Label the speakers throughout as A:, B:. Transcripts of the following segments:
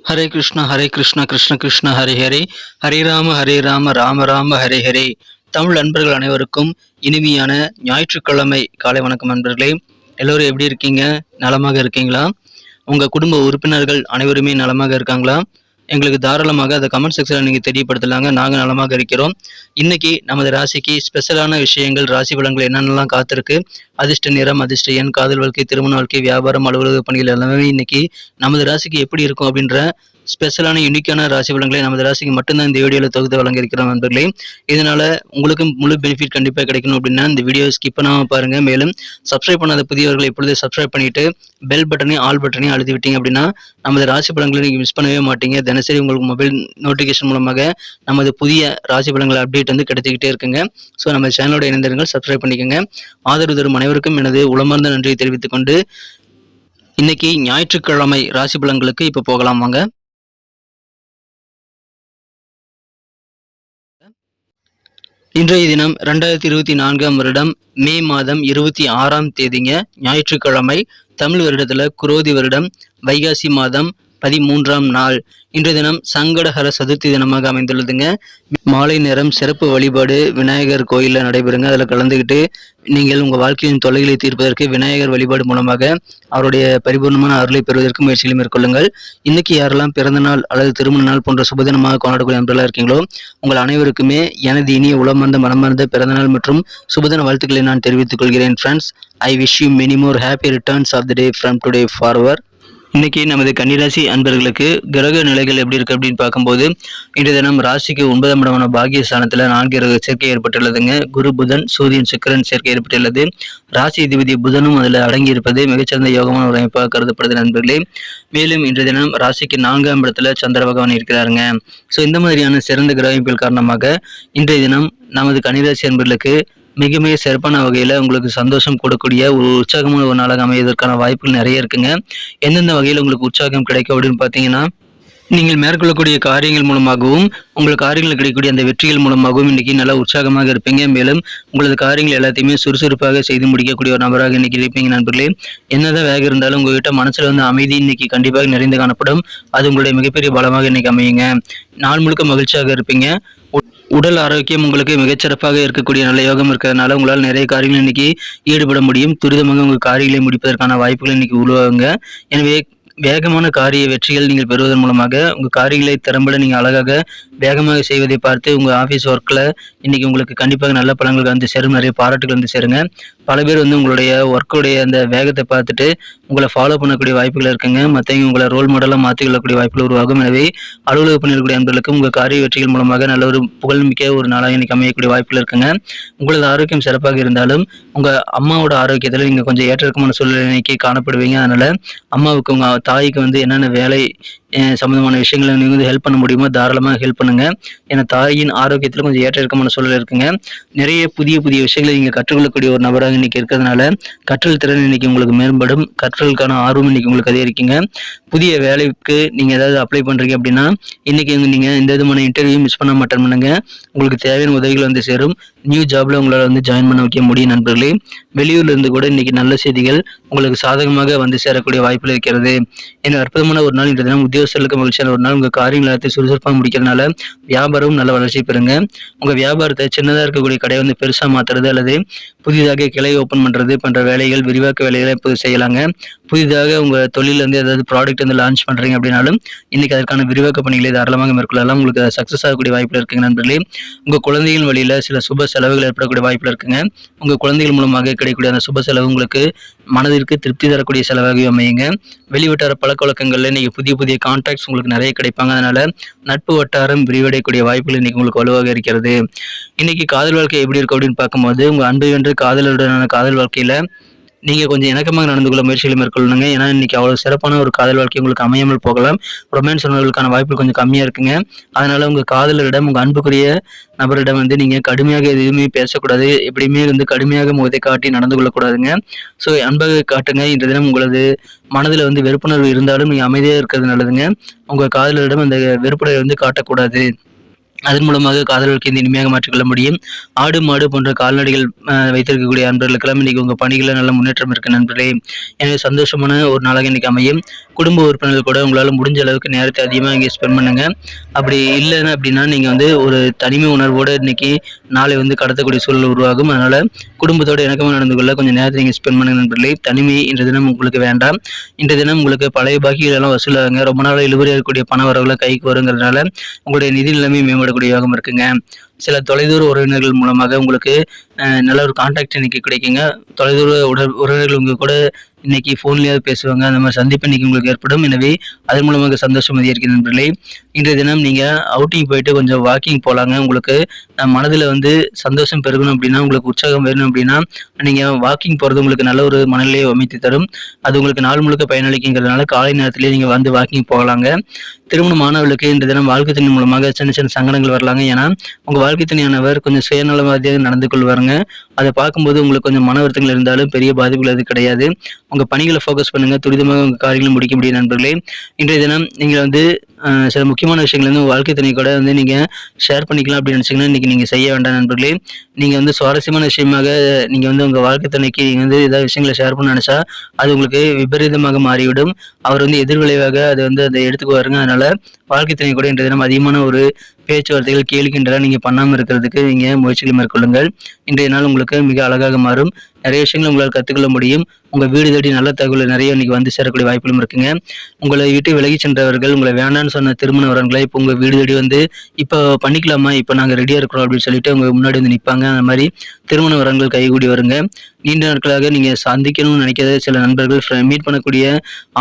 A: ஹரே கிருஷ்ணா கிருஷ்ண கிருஷ்ண ஹரே ஹரே, ஹரே ராம ராம ராம ஹரே ஹரே. தமிழ் நண்பர்கள் அனைவருக்கும் இனிமையான ஞாயிற்றுக்கிழமை காலை வணக்கம் நண்பர்களே. எல்லோரும் எப்படி இருக்கீங்க? நலமாக இருக்கீங்களா? உங்கள் குடும்ப உறுப்பினர்கள் அனைவருமே நலமாக இருக்காங்களா? எங்களுக்கு தாராளமாக அதை கமெண்ட் செக்ஷனில் நீங்கள் தெரியப்படுத்தலாங்க. நாங்கள் நலமாக இருக்கிறோம். இன்னைக்கு நமது ராசிக்கு ஸ்பெஷலான விஷயங்கள், ராசி பலன்கள் என்னென்னலாம் காத்திருக்கு, அதிர்ஷ்ட நிறம், அதிர்ஷ்ட எண், காதல் வாழ்க்கை, திருமண வாழ்க்கை, வியாபாரம், அலுவலக பணிகள் எல்லாமே இன்னைக்கு நமது ராசிக்கு எப்படி இருக்கும் அப்படின்ற ஸ்பெஷலான யூனிக்கான ராசி பலன்களை நமது ராசிக்கு மட்டும்தான் இந்த வீடியோவில் தொகுத்து வழங்கியிருக்கிறோம் நண்பர்களே. இதனால உங்களுக்கு முழு பெனிஃபிட் கண்டிப்பாக கிடைக்கணும் அப்படின்னா இந்த வீடியோ ஸ்கிப் பண்ணாமல் பாருங்க. மேலும் சப்ஸ்கிரைப் பண்ணாத புதியவர்கள் இப்பொழுது சப்ஸ்கிரைப் பண்ணிட்டு பெல் பட்டனையும் ஆல் பட்டனையும் அழுத்தி விட்டீங்க அப்படின்னா நமது ராசி பலன்களை நீங்கள் மிஸ் பண்ணவே மாட்டீங்க. தினசரி உங்களுக்கு மொபைல் நோட்டிஃபிகேஷன் மூலமாக நமது புதிய ராசி பலன்கள் அப்டேட் வந்து கிடைச்சிக்கிட்டே இருக்குங்க. ஸோ நம்ம சேனலோட இணைந்திருங்கள், சப்ஸ்கிரைப் பண்ணிக்கோங்க. ஆதரவு தரும் அனைவருக்கும் எனது உளமார்ந்த நன்றியை தெரிவித்துக் கொண்டு இன்னைக்கு ஞாயிற்றுக்கிழமை ராசி பலன்களுக்கு இப்போ போகலாம் வாங்க. இன்றைய தினம் 2024ஆம் வருடம் மே மாதம் 26ஆம் தேதிங்க, ஞாயிற்றுக்கிழமை. தமிழ் வருடத்துல குரோதி வருடம் வைகாசி மாதம் 13ஆம் நாள். இன்றைய தினம் சங்கடஹர சதுர்த்தி தினமாக அமைந்துள்ளதுங்க. மாலை நேரம் சிறப்பு வழிபாடு விநாயகர் கோயிலில் நடைபெறுங்க. அதில் கலந்துக்கிட்டு நீங்கள் உங்கள் வாழ்க்கையின் தொல்லைகளை தீர்ப்பதற்கு விநாயகர் வழிபாடு மூலமாக அவருடைய பரிபூர்ணமான அருளை பெறுவதற்கு முயற்சிகளை மேற்கொள்ளுங்கள். இன்னைக்கு யாரெல்லாம் பிறந்த நாள் அல்லது திருமண நாள் போன்ற சுபதினமாக கொண்டாடக்கூடிய நண்பர்களாக இருக்கீங்களோ உங்கள் அனைவருக்குமே எனது இனிய உளமார்ந்த மனமார்ந்த பிறந்தநாள் மற்றும் சுபதின வாழ்த்துக்களை நான் தெரிவித்துக் கொள்கிறேன். Friends, I wish you many more happy returns of the day from today forever. இன்னைக்கு நமது கன்னிராசி அன்பர்களுக்கு கிரக நிலைகள் எப்படி இருக்கு அப்படின்னு பார்க்கும்போது இன்றைய தினம் ராசிக்கு 9ஆம் இடமான பாகியஸ்தானத்தில் 4 கிரக சேர்க்கை ஏற்பட்டுள்ளதுங்க. குரு, புதன், சூரியன், சுக்கிரன் சேர்க்கை ஏற்பட்டுள்ளது. ராசி அதிபதி புதனும் அதில் அடங்கி இருப்பது மிகச்சிறந்த யோகமான ஒரு அமைப்பாக கருதப்படுது நண்பர்களே. மேலும் இன்றைய தினம் ராசிக்கு 4ஆம் இடத்துல சந்திர பகவான் இருக்கிறாருங்க. ஸோ இந்த மாதிரியான சிறந்த கிரக அமைப்புகள் காரணமாக இன்றைய தினம் நமது கன்னிராசி அன்பர்களுக்கு மிக மிக சிறப்பான வகையில் உங்களுக்கு சந்தோஷம் கொடுக்கக்கூடிய ஒரு உற்சாகமான ஒரு நாளாக அமைவதற்கான வாய்ப்புகள் நிறைய இருக்குங்க. எந்தெந்த வகையில் உங்களுக்கு உற்சாகம் கிடைக்கும் அப்படின்னு பார்த்தீங்கன்னா, நீங்கள் மேற்கொள்ளக்கூடிய காரியங்கள் மூலமாகவும் உங்கள் காரியங்கள் கிடைக்கக்கூடிய அந்த வெற்றிகள் மூலமாகவும் இன்னைக்கு நல்லா உற்சாகமாக இருப்பீங்க. மேலும் உங்களது காரியங்கள் எல்லாத்தையுமே சுறுசுறுப்பாக செய்து முடிக்கக்கூடிய ஒரு நபராக இன்னைக்கு இருப்பீங்க நண்பர்களே. என்னதான் வேகம் இருந்தாலும் உங்ககிட்ட மனசுல வந்து அமைதி இன்னைக்கு கண்டிப்பாக நிறைந்து காணப்படும். அது உங்களுடைய மிகப்பெரிய பலமாக இன்னைக்கு அமையுங்க. நாள் முழுக்க மகிழ்ச்சியாக இருப்பீங்க. உடல் ஆரோக்கியம் உங்களுக்கு மிகச்சிறப்பாக இருக்கக்கூடிய நல்ல யோகம் இருக்கிறதுனால உங்களால் நிறைய காரியங்கள் இன்னைக்கு ஈடுபட முடியும். துரிதமாக உங்கள் காரியங்களை முடிப்பதற்கான வாய்ப்புகள் இன்னைக்கு உருவாகுங்க. எனவே வேகமான காரிய வெற்றிகள் நீங்கள் பெறுவதன் மூலமாக உங்கள் காரியங்களை திறம்பட நீங்கள் அழகாக வேகமாக செய்வதை பார்த்து உங்கள் ஆஃபீஸ் ஒர்க்கில் இன்னைக்கு உங்களுக்கு கண்டிப்பாக நல்ல பலன்கள் வந்து சேரும், நிறைய பாராட்டுகள் வந்து சேருங்க. பல பேர் வந்து உங்களுடைய ஒர்க்குடைய அந்த வேகத்தை பார்த்துட்டு உங்களை ஃபாலோ பண்ணக்கூடிய வாய்ப்புகள் இருக்குங்க. மற்றவங்க உங்களை ரோல் மாடலாக மாற்றிக்கொள்ளக்கூடிய வாய்ப்புகள் உருவாகும். எனவே அலுவலக பணியாளர்களுடைய அன்பர்களுக்கு உங்கள் காரிய வெற்றிகள் மூலமாக நல்ல ஒரு புகழ்மிக்க ஒரு நாளாக இன்னைக்கு அமையக்கூடிய வாய்ப்புகள் இருக்குங்க. உங்களது ஆரோக்கியம் சிறப்பாக இருந்தாலும் உங்கள் அம்மாவோட ஆரோக்கியத்தில் நீங்கள் கொஞ்சம் ஏற்றிறக்கமான சூழ்நிலைக்கு காணப்படுவீங்க. அதனால் அம்மாவுக்கு உங்கள் தாய்க்கு வந்து என்னென்ன வேலை சம்மந்தமான விஷயங்களை நீங்கள் வந்து ஹெல்ப் பண்ண முடியுமோ தாராளமாக ஹெல்ப் பண்ணுங்க. ஏன்னா தாயின் ஆரோக்கியத்தில் கொஞ்சம் ஏற்ற இறக்கமான சூழல் இருக்குங்க. நிறைய புதிய புதிய விஷயங்களை நீங்கள் கற்றுக்கொள்ளக்கூடிய ஒரு நபராக இன்னைக்கு இருக்கிறதுனால கற்றல் திறன் இன்னைக்கு உங்களுக்கு மேம்படும். கற்றலுக்கான ஆர்வம் இன்னைக்கு உங்களுக்கு அதிகரிக்குங்க. புதிய வேலைக்கு நீங்கள் ஏதாவது அப்ளை பண்ணுறீங்க அப்படின்னா இன்னைக்கு நீங்கள் எந்த விதமான இன்டர்வியூ மிஸ் பண்ண மாட்டேன் பண்ணுங்க. உங்களுக்கு தேவையான உதவிகள் வந்து சேரும். நியூ ஜாப்ல உங்களால் வந்து ஜாயின் பண்ண வைக்க முடியும் நண்பர்களே. வெளியூர்ல இருந்து கூட இன்னைக்கு நல்ல செய்திகள் உங்களுக்கு சாதகமாக வந்து சேரக்கூடிய வாய்ப்புகள் இருக்கிறது. ஏன்னா அற்புதமான ஒரு நாள் இன்றைய தினம் உத்தியோகஸ்தர்களுக்கு மகிழ்ச்சியான ஒரு நாள். உங்க காரியங்களை எல்லாத்தையும் சுறுசுறுப்பாக முடிக்கிறதுனால வியாபாரம் நல்ல வளர்ச்சி பெறுங்க. உங்க வியாபாரத்தை சின்னதாக இருக்கக்கூடிய கடையை வந்து பெருசாக மாற்றுறது அல்லது புதிதாக கிளை ஓப்பன் பண்றது போன்ற வேலைகள், விரிவாக்க வேலைகளை இப்போது செய்யலாங்க. புதிதாக உங்க தொழில இருந்து ஏதாவது ப்ராடக்ட் வந்து லான்ச் பண்றீங்க அப்படின்னாலும் இன்னைக்கு அதற்கான விரிவாக்க பணிகளை தாராளமாக மேற்கொள்ளலாம். உங்களுக்கு சக்சஸ் ஆகக்கூடிய வாய்ப்புகள் இருக்குங்க நண்பர்களே. உங்க குழந்தைகள் வழியில சில சுப செலவுகள் ஏற்படக்கூடிய வாய்ப்புகள் இருக்குங்க. உங்க குழந்தைகள் மூலமாக கிடைக்கக்கூடிய அந்த சுப செலவு உங்களுக்கு மனதிற்கு திருப்தி தரக்கூடிய செலவாகவே அமையுங்க. வெளிவட்டார பழக்க வழக்கங்கள்ல இன்னைக்கு புதிய புதிய கான்டாக்ட்ஸ் உங்களுக்கு நிறைய கிடைப்பாங்க. அதனால நட்பு வட்டாரம் விரிவடையக்கூடிய வாய்ப்புகள் இன்னைக்கு உங்களுக்கு வலுவாக இருக்கிறது. இன்னைக்கு காதல் வாழ்க்கை எப்படி இருக்கு அப்படின்னு பார்க்கும்போது உங்க அன்பு வென்று காதலுடனான காதல் வாழ்க்கையில நீங்கள் கொஞ்சம் இணக்கமாக நடந்து கொள்ள முயற்சிகளை மேற்கொள்ளணுங்க. ஏன்னா இன்னைக்கு அவ்வளோ சிறப்பான ஒரு காதல் வாழ்க்கை உங்களுக்கு அமையாமல் போகலாம். ரொமான்ஸ் உணர்வுகளுக்கான வாய்ப்புகள் கொஞ்சம் கம்மியாக இருக்குங்க. அதனால உங்கள் காதலரிடம், உங்கள் அன்புக்குரிய நபரிடம் வந்து நீங்கள் கடுமையாக எதுவுமே பேசக்கூடாது. எப்படியுமே வந்து கடுமையாக முகத்தை காட்டி நடந்து கொள்ளக்கூடாதுங்க. ஸோ அன்பாக காட்டுங்க. இன்றைய தினம் உங்களது மனதில் வந்து வெறுப்புணர்வு இருந்தாலும் நீங்கள் அமைதியாக இருக்கிறது நல்லதுங்க. உங்கள் காதலரிடம் அந்த வெறுப்புணர்வை வந்து காட்டக்கூடாது. அதன் மூலமாக காதல் வாழ்க்கையை இனிமையாக மாற்றிக்கொள்ள முடியும். ஆடு, மாடு போன்ற கால்நடைகள் வைத்திருக்கக்கூடிய நண்பர்களுக்கெல்லாம் இன்னைக்கு உங்க பணிகள்ல நல்ல முன்னேற்றம் இருக்கு நண்பர்களே. எனவே சந்தோஷமான ஒரு நாளாக இன்னைக்கு அமையும். குடும்ப உறுப்பினர்கள் கூட உங்களால முடிஞ்ச அளவுக்கு நேரத்தை அதிகமா இங்க ஸ்பெண்ட் பண்ணுங்க. அப்படி இல்லைன்னு அப்படின்னா நீங்க ஒரு தனிமை உணர்வோட இன்னைக்கு நாளை கடத்தக்கூடிய சூழல் உருவாகும். அதனால குடும்பத்தோட இணக்கமா நடந்து கொள்ள கொஞ்சம் நேரத்தை நீங்க ஸ்பெண்ட் பண்ணுங்க நண்பர்களே. தனிமை இன்றைய தினம் உங்களுக்கு வேண்டாம். இன்றைய தினம் உங்களுக்கு பழைய பாக்கிகள் எல்லாம் வசூலாகுங்க. ரொம்ப நாள் இழுபறியா இருக்கக்கூடிய பண வரவுகளை கைக்கு வருங்கிறதுனால உங்களுடைய நிதி நிலைமை மேம்படக்கூடிய யோகம் இருக்குங்க. சில தொலைதூர உறவினர்கள் மூலமாக உங்களுக்கு நல்ல ஒரு கான்டாக்ட் இன்னைக்கு கிடைக்குங்க. தொலைதூர உறவினர்கள் உங்க கூட இன்னைக்கு போன்லயாவது பேசுவாங்க. அந்த மாதிரி சந்திப்பு இன்னைக்கு உங்களுக்கு ஏற்படும். எனவே அதன் மூலமாக சந்தோஷம் அதிகரிக்கும் நண்பர்களே. இன்றைய தினம் நீங்க அவுட்டிங் போயிட்டு கொஞ்சம் வாக்கிங் போலாங்க. உங்களுக்கு மனதில் சந்தோஷம் பெருகணும் அப்படின்னா, உங்களுக்கு உற்சாகம் வேணும் அப்படின்னா நீங்க வாக்கிங் போறது உங்களுக்கு நல்ல ஒரு மனநிலையை அமைத்து தரும். அது உங்களுக்கு நாள் முழுக்க பயனளிக்குங்கிறதுனால காலை நேரத்திலேயே நீங்க வாக்கிங் போகலாங்க. திருமண மாணவர்களுக்கு இன்றைய தினம் வாழ்க்கை துணை மூலமாக சின்ன சின்ன சங்கடங்கள் வரலாங்க. ஏன்னா உங்க வாழ்க்கை துணையானவர் கொஞ்சம் சுயநலவாதியாக நடந்து கொள்வாருங்க. அதை பார்க்கும்போது உங்களுக்கு கொஞ்சம் மன வருத்தங்கள் இருந்தாலும் பெரிய பாதிப்புகள் அது கிடையாது. உங்க பணிகளை ஃபோக்கஸ் பண்ணுங்க. துரிதமாக உங்க காரியங்களை முடிக்க முடியும் நண்பர்களே. இன்றைய தினம் நீங்க சில முக்கியமான விஷயங்கள் வாழ்க்கை துணை கூட நீங்க ஷேர் பண்ணிக்கலாம் அப்படின்னு நினைச்சீங்கன்னா இன்னைக்கு நீங்க செய்ய வேண்டாம் நண்பர்களே. நீங்க சுவாரஸ்யமான விஷயமாக நீங்க உங்க வாழ்க்கை துணைக்கு நீங்க ஏதாவது விஷயங்களை ஷேர் பண்ண நினைச்சா அது உங்களுக்கு விபரீதமாக மாறிவிடும். அவர் எதிர்விளைவாக அதை எடுத்துக்குவாருங்க. அதனால வாழ்க்கை துணை கூட இன்றைய தினம் அதிகமான ஒரு பேச்சுவார்த்தைகள் கேள்விக்கின்றன நீங்க பண்ணாம இருக்கிறதுக்கு நீங்க முயற்சிகளை மேற்கொள்ளுங்கள். இன்றைய நாள் உங்களுக்கு மிக அழகாக மாறும். நிறைய விஷயங்கள் உங்களால் கற்றுக்கொள்ள முடியும். உங்க வீடு தேடி நல்ல தகவல் நிறைய இன்னைக்கு சேரக்கூடிய வாய்ப்புகளும் இருக்குங்க. உங்களை விட்டு விலகி சென்றவர்கள், உங்களை வேண்டான்னு சொன்ன திருமண வரன்களை இப்போ உங்க வீடு தேடி இப்போ பண்ணிக்கலாமா, இப்போ நாங்கள் ரெடியா இருக்கிறோம் அப்படின்னு சொல்லிட்டு உங்க முன்னாடி நிற்பாங்க. அந்த மாதிரி திருமண வரன்கள் கைகூடி வருங்க. நீண்ட நாட்களாக நீங்க சந்திக்கணும்னு நினைக்காத சில நண்பர்கள், மீட் பண்ணக்கூடிய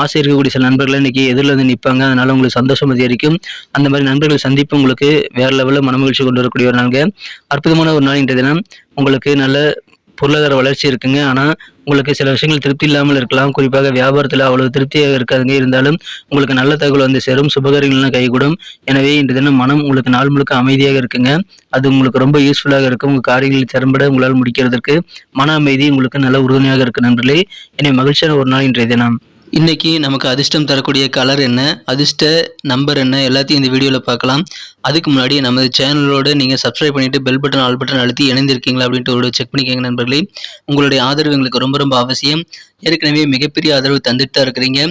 A: ஆசை இருக்கக்கூடிய சில நண்பர்கள் இன்னைக்கு எதிரில் நிற்பாங்க. அதனால உங்களுக்கு சந்தோஷம் அதிகரிக்கும். அந்த மாதிரி நண்பர்கள் சந்திப்பு உங்களுக்கு வேற லெவலில் மனமகிழ்ச்சி கொண்டு வரக்கூடிய ஒரு நாளுங்க. அற்புதமான ஒரு நாள் இன்றைய தினம். உங்களுக்கு நல்ல பொருளாதார வளர்ச்சி இருக்குங்க. ஆனா உங்களுக்கு சில விஷயங்கள் திருப்தி இல்லாமல் இருக்கலாம். குறிப்பாக வியாபாரத்துல அவ்வளவு திருப்தியாக இருக்காதுங்க. இருந்தாலும் உங்களுக்கு நல்ல தகவல் சேரும். சுபகாரியங்கள்லாம் கைகூடும். எனவே இன்றைய தினம் மனம் உங்களுக்கு நாள் முழுக்க அமைதியாக இருக்குங்க. அது உங்களுக்கு ரொம்ப யூஸ்ஃபுல்லாக இருக்கும். உங்க காரியங்களில் திறம்பட உங்களால் முடிக்கிறதுக்கு மன அமைதி உங்களுக்கு நல்ல உறுதுணையாக இருக்கு நண்பர்களே. எனவே மகிழ்ச்சியான ஒரு நாள் இன்றைய தினம். இன்னைக்கு நமக்கு அதிர்ஷ்டம் தரக்கூடிய கலர் என்ன, அதிர்ஷ்ட நம்பர் என்ன, எல்லாத்தையும் இந்த வீடியோவில் பார்க்கலாம். அதுக்கு முன்னாடி நமது சேனலோட நீங்கள் சப்ஸ்கிரைப் பண்ணிட்டு பெல் பட்டன் ஆல் பட்டன் அழுத்தி இணைந்திருக்கீங்களா அப்படின்ட்டு ஒரு செக் பண்ணிக்கோங்க நண்பர்களே. உங்களுடைய ஆதரவு எங்களுக்கு ரொம்ப ரொம்ப அவசியம். ஏற்கனவே மிகப்பெரிய ஆதரவு தந்துட்டு தான் இருக்கிறீங்க.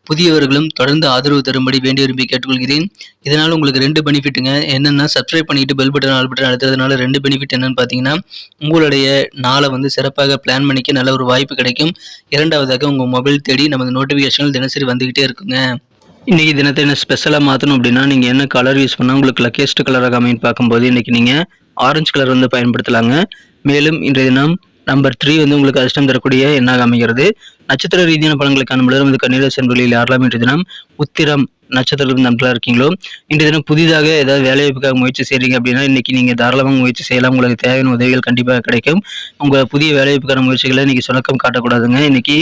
A: புதியவர்களும் தொடர்ந்து ஆதரவு தரும்படி வேண்டி விரும்பி கேட்டுக்கொள்கிறேன். இதனால் உங்களுக்கு 2 பெனிஃபிட்டுங்க. என்னென்னா சப்ஸ்கிரைப் பண்ணிட்டு பெல் பட்டன் ஆல் பட்டன் அழுத்துறதுனால 2 பெனிஃபிட் என்னன்னு பார்த்தீங்கன்னா, உங்களுடைய நாளை சிறப்பாக பிளான் பண்ணிக்க நல்ல ஒரு வாய்ப்பு கிடைக்கும். இரண்டாவதாக உங்கள் மொபைல் தேடி நமது நோட்டிஃபிகேஷன்கள் தினசரி வந்துகிட்டே இருக்குங்க. இன்னைக்கு தினத்தை என்ன ஸ்பெஷலாக மாற்றணும் அப்படின்னா, நீங்கள் என்ன கலர் யூஸ் பண்ணால் உங்களுக்கு லக்கியஸ்ட் கலராக அமைன்னு பார்க்கும்போது இன்னைக்கு நீங்கள் ஆரஞ்சு கலர் பயன்படுத்தலாங்க. மேலும் இன்றைய தினம் நம்பர் 3 உங்களுக்கு அதிர்ஷ்டம் தரக்கூடிய எண்ணாக அமைகிறது. நட்சத்திர ரீதியான பலன்களை காணும்போது கன்னிராசி என்பவர்களில் யாரெல்லாம் இன்றைய தினம் உத்திரம் நட்சத்திரத்தில் நண்பர்களாக இருக்கீங்களோ, இன்றைய தினம் புதிதாக ஏதாவது வேலைவாய்ப்புக்காக முயற்சி செய்றீங்க அப்படின்னா இன்னைக்கு நீங்க தாராளமாக முயற்சி செய்யலாம். உங்களுக்கு தேவையான உதவிகள் கண்டிப்பாக கிடைக்கும். உங்க புதிய வேலைவாய்ப்புக்கான முயற்சிகளை இன்னைக்கு சுணக்கம் காட்டக்கூடாதுங்க. இன்னைக்கு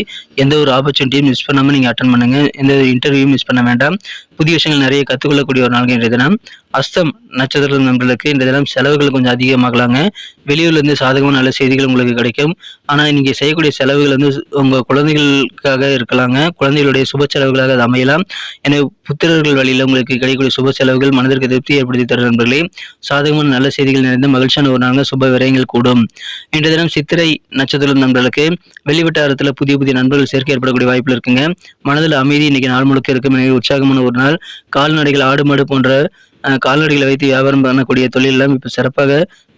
A: எந்த ஒரு ஆப்பர்ச்சுனிட்டியும் மிஸ் பண்ணாம நீங்க அட்டன் பண்ணுங்க. எந்த ஒரு இன்டர்வியூவும் மிஸ் பண்ண வேண்டாம். புதிய விஷயங்கள் நிறைய கற்றுக்கொள்ளக்கூடிய ஒரு நாள் இன்றைய தினம். அஸ்தம் நட்சத்திர நண்பர்களுக்கு இன்றைய தினம் செலவுகள் கொஞ்சம் அதிகமாகலாங்க. வெளியூர்ல இருந்து சாதகமான நல்ல செய்திகள் உங்களுக்கு கிடைக்கும். ஆனா நீங்க செய்யக்கூடிய செலவுகள் உங்க குழந்தைகளுக்காக இருக்கலாங்க. குழந்தைகளுடைய சுப செலவுகளாக அது அமையலாம். எனவே புத்திரர்கள் வழியில் உங்களுக்கு கிடைக்கக்கூடிய சுப செலவுகள் மனதிற்கு திருப்தி ஏற்படுத்தி தரும் நண்பர்களே. சாதகமான நல்ல செய்திகள் நிறைந்த மகிழ்ச்சியான ஒரு நாள். சுப விரயங்கள் கூடும். இன்றைய தினம் சித்திரை நட்சத்திர நண்பர்களுக்கு வெளிவட்டாரத்தில் புதிய புதிய நண்பர்கள் சேர்க்கை ஏற்படக்கூடிய வாய்ப்புகள் இருக்குங்க. மனதில் அமைதி இன்னைக்கு நாள் முழுக்க இருக்கும். எனவே உற்சாகமான ஒரு நாள். கால்நடைகள், ஆடு மாடு போன்ற கால்நடைகளை வைத்து வியாபாரம் பண்ணக்கூடிய தொழில் எல்லாம் இப்ப சிறப்பாக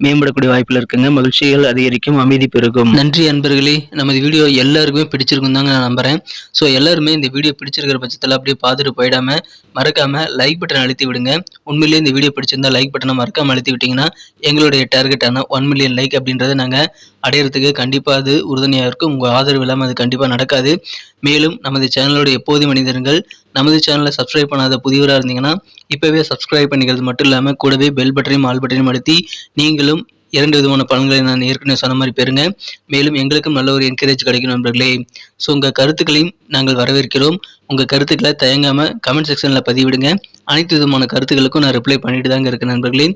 A: மேம்படக்கூடிய வாய்ப்புல இருக்குங்க. மகிழ்ச்சிகள் அதிகரிக்கும், அமைதி பெருகும். நன்றி அன்பர்களே. நமது வீடியோ எல்லாருக்குமே பிடிச்சிருக்கும் தாங்க நான் நம்புறேன். ஸோ எல்லாருமே இந்த வீடியோ பிடிச்சிருக்கிற பட்சத்தில் அப்படியே பார்த்துட்டு போயிடாம மறக்காம லைக் பட்டன் அழுத்தி விடுங்க. உண்மையிலேயே இந்த வீடியோ பிடிச்சிருந்தா லைக் பட்டனை மறக்காம அழுத்தி விட்டீங்கன்னா எங்களுடைய டார்கெட்டான 1 மில்லியன் லைக் அப்படின்றத நாங்கள் அடையிறதுக்கு கண்டிப்பாக அது உறுதுணையாக இருக்கும். உங்கள் ஆதரவு இல்லாமல் அது கண்டிப்பாக நடக்காது. மேலும் நமது சேனலோட எப்போதும் மனிதர்கள் நமது சேனலை சப்ஸ்கிரைப் பண்ணாத புதியவராக இருந்தீங்கன்னா இப்போவே சப்ஸ்கிரைப் பண்ணிக்கிறது மட்டும் இல்லாமல் கூடவே பெல் பட்டனையும் ஆல் பட்டனையும் அழுத்தி நீங்களும் 2 விதமான பலன்களை நான் ஏற்கனவே சொன்ன மாதிரி பெறுங்க. மேலும் எங்களுக்கும் நல்ல ஒரு என்கரேஜ் கிடைக்கும் நண்பர்களே. ஸோ உங்கள் கருத்துக்களையும் நாங்கள் வரவேற்கிறோம். உங்கள் கருத்துக்களை தயங்காமல் கமெண்ட் செக்ஷனில் பதிவிடுங்க. அனைத்து விதமான கருத்துக்களுக்கும் நான் ரிப்ளை பண்ணிட்டு தாங்க இருக்கேன் நண்பர்களே.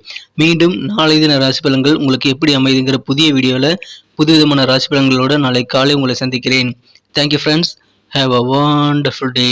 A: மீண்டும் நாளை தின ராசி பலன்கள் உங்களுக்கு எப்படி அமைதுங்கிற புதிய வீடியோவில் புது விதமான ராசி பலன்களோடு நாளை காலை உங்களை சந்திக்கிறேன். Thank you friends. Have a wonderful day.